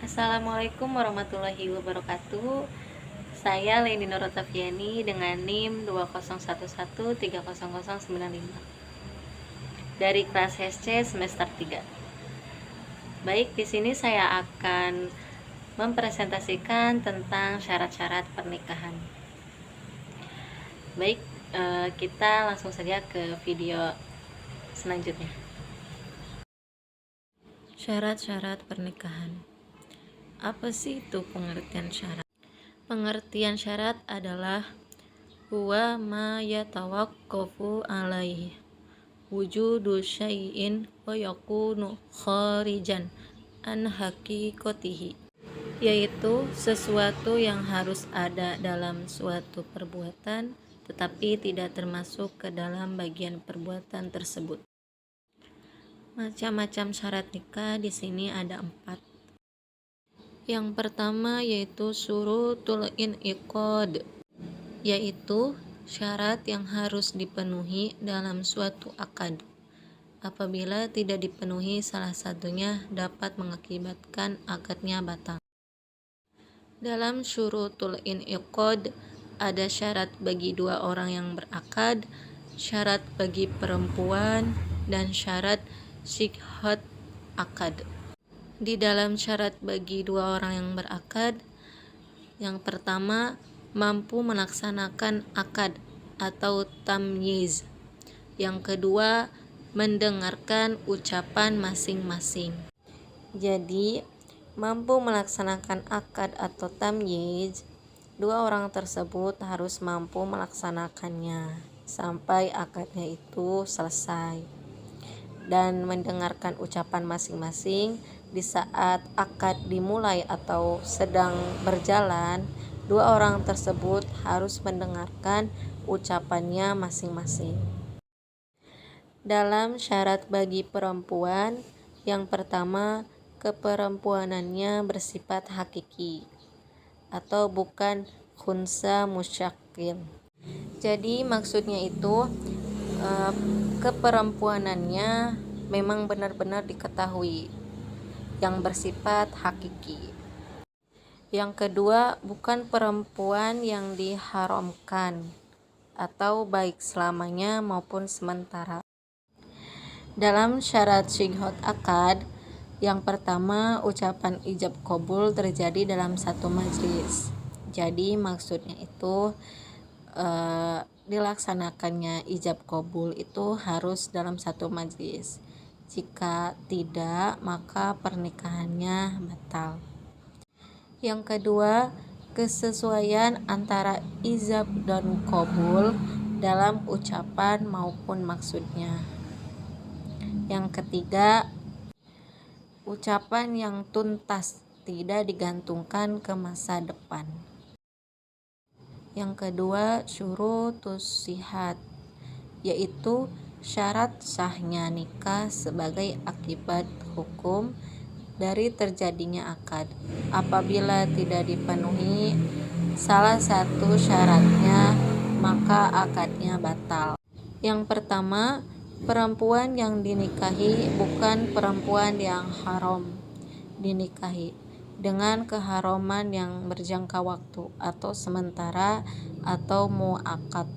Assalamualaikum warahmatullahi wabarakatuh. Saya Leni Nur Otaviani dengan NIM 2011300095 dari kelas SC semester 3. Baik, di sini saya akan mempresentasikan tentang syarat-syarat pernikahan. Baik, kita langsung saja ke video selanjutnya. Syarat-syarat pernikahan. Apa sih itu pengertian syarat? Pengertian syarat adalah huwa ma yatawaqqafu alaihi wujudu syai'in wa yakunu kharijan an haqiqatihi, yaitu sesuatu yang harus ada dalam suatu perbuatan tetapi tidak termasuk ke dalam bagian perbuatan tersebut. Macam-macam syarat nikah di sini ada 4. Yang pertama yaitu syurutul in'iqad, yaitu syarat yang harus dipenuhi dalam suatu akad. Apabila tidak dipenuhi salah satunya dapat mengakibatkan akadnya batal. Dalam syurutul in'iqad ada syarat bagi 2 orang yang berakad, syarat bagi perempuan, dan syarat sihhat akad. Di dalam syarat bagi 2 orang yang berakad, yang pertama mampu melaksanakan akad atau tamyiz. Yang kedua mendengarkan ucapan masing-masing. Jadi mampu melaksanakan akad atau tamyiz, 2 orang tersebut harus mampu melaksanakannya sampai akadnya itu selesai, dan mendengarkan ucapan masing-masing. Di saat akad dimulai atau sedang berjalan, 2 orang tersebut harus mendengarkan ucapannya masing-masing. Dalam syarat bagi perempuan, yang pertama keperempuanannya bersifat hakiki atau bukan khunsa musyakil. Jadi maksudnya itu keperempuanannya memang benar-benar diketahui, yang bersifat hakiki. Yang kedua, bukan perempuan yang diharamkan atau baik selamanya maupun sementara. Dalam syarat sihhat akad, yang pertama ucapan ijab qabul terjadi dalam satu majlis. Jadi maksudnya itu dilaksanakannya ijab qabul itu harus dalam satu majlis. Jika tidak, maka pernikahannya batal. Yang kedua, kesesuaian antara ijab dan qabul dalam ucapan maupun maksudnya. Yang ketiga, ucapan yang tuntas, tidak digantungkan ke masa depan. Yang kedua, syurutus sihhat, yaitu syarat sahnya nikah sebagai akibat hukum dari terjadinya akad. Apabila tidak dipenuhi salah satu syaratnya, maka akadnya batal. Yang pertama, perempuan yang dinikahi bukan perempuan yang haram dinikahi dengan keharaman yang berjangka waktu atau sementara atau muakkad.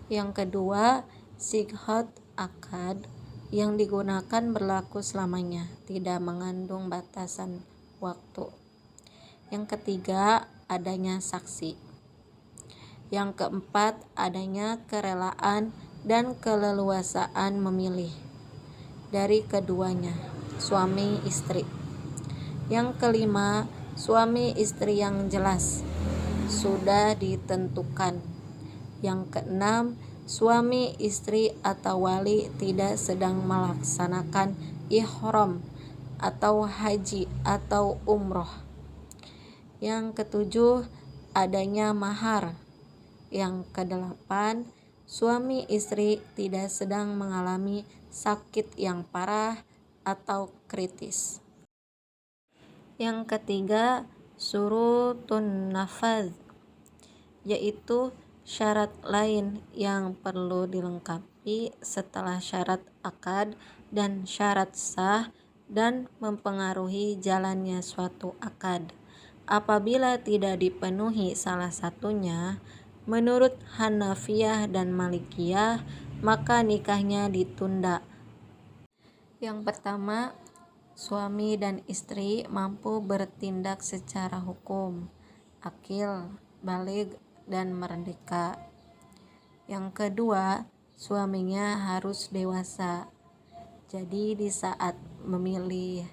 Yang kedua, sihhat akad yang digunakan berlaku selamanya, tidak mengandung batasan waktu. Yang ketiga, adanya saksi. Yang keempat, adanya kerelaan dan keleluasaan memilih dari keduanya, suami istri. Yang kelima, suami istri yang jelas sudah ditentukan. Yang keenam, suami istri atau wali tidak sedang melaksanakan ihram atau haji atau umroh. Yang ketujuh, adanya mahar. Yang kedelapan, suami istri tidak sedang mengalami sakit yang parah atau kritis. Yang ketiga, syurutun nafadz, yaitu syarat lain yang perlu dilengkapi setelah syarat akad dan syarat sah dan mempengaruhi jalannya suatu akad. Apabila tidak dipenuhi salah satunya, menurut Hanafiyah dan Malikiyah, maka nikahnya ditunda. Yang pertama, suami dan istri mampu bertindak secara hukum, akil, baligh, dan merdeka. Yang kedua, suaminya harus dewasa. Jadi di saat memilih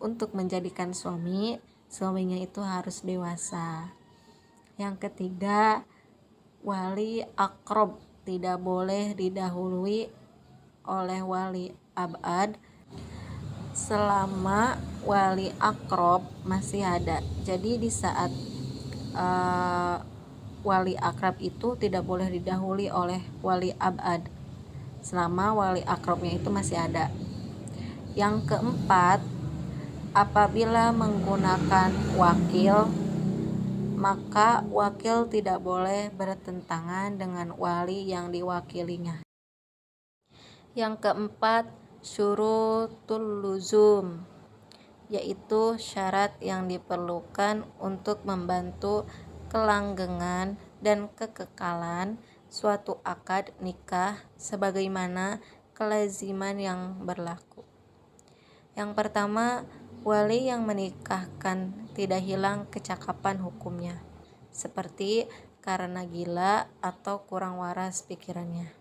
untuk menjadikan suami, suaminya itu harus dewasa. Yang ketiga, wali akrob tidak boleh didahului oleh wali abad selama wali akrob masih ada. Jadi di saat wali akrab itu tidak boleh didahului oleh wali abad selama wali akrabnya itu masih ada. Yang keempat, apabila menggunakan wakil, maka wakil tidak boleh bertentangan dengan wali yang diwakilinya. Yang keempat, syurutul luzum, yaitu syarat yang diperlukan untuk membantu kelanggengan dan kekekalan suatu akad nikah sebagaimana kelaziman yang berlaku. Yang pertama, wali yang menikahkan tidak hilang kecakapan hukumnya, seperti karena gila atau kurang waras pikirannya.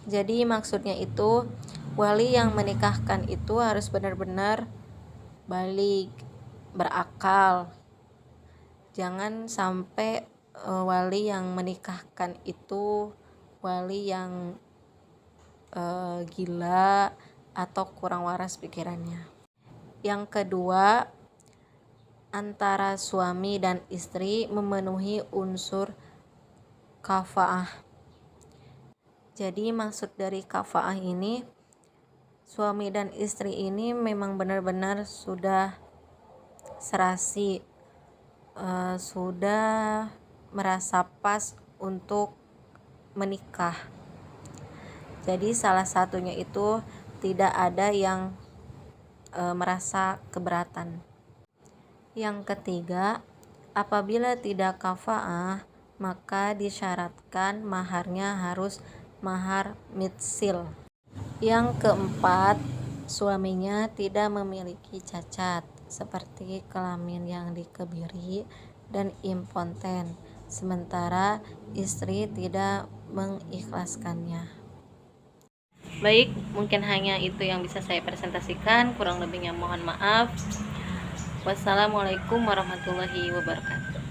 Jadi maksudnya itu, wali yang menikahkan itu harus benar-benar baligh, berakal. Jangan sampai wali yang menikahkan itu wali yang gila atau kurang waras pikirannya. Yang kedua, antara suami dan istri memenuhi unsur kafaah. Jadi maksud dari kafaah ini, suami dan istri ini memang benar-benar sudah serasi, sudah merasa pas untuk menikah. Jadi salah satunya itu tidak ada yang merasa keberatan. Yang ketiga, apabila tidak kafaah, maka disyaratkan maharnya harus mahar mitsil. Yang keempat, suaminya tidak memiliki cacat seperti kelamin yang dikebiri dan impoten, sementara istri tidak mengikhlaskannya. Baik, mungkin hanya itu yang bisa saya presentasikan, kurang lebihnya mohon maaf. Wassalamualaikum warahmatullahi wabarakatuh.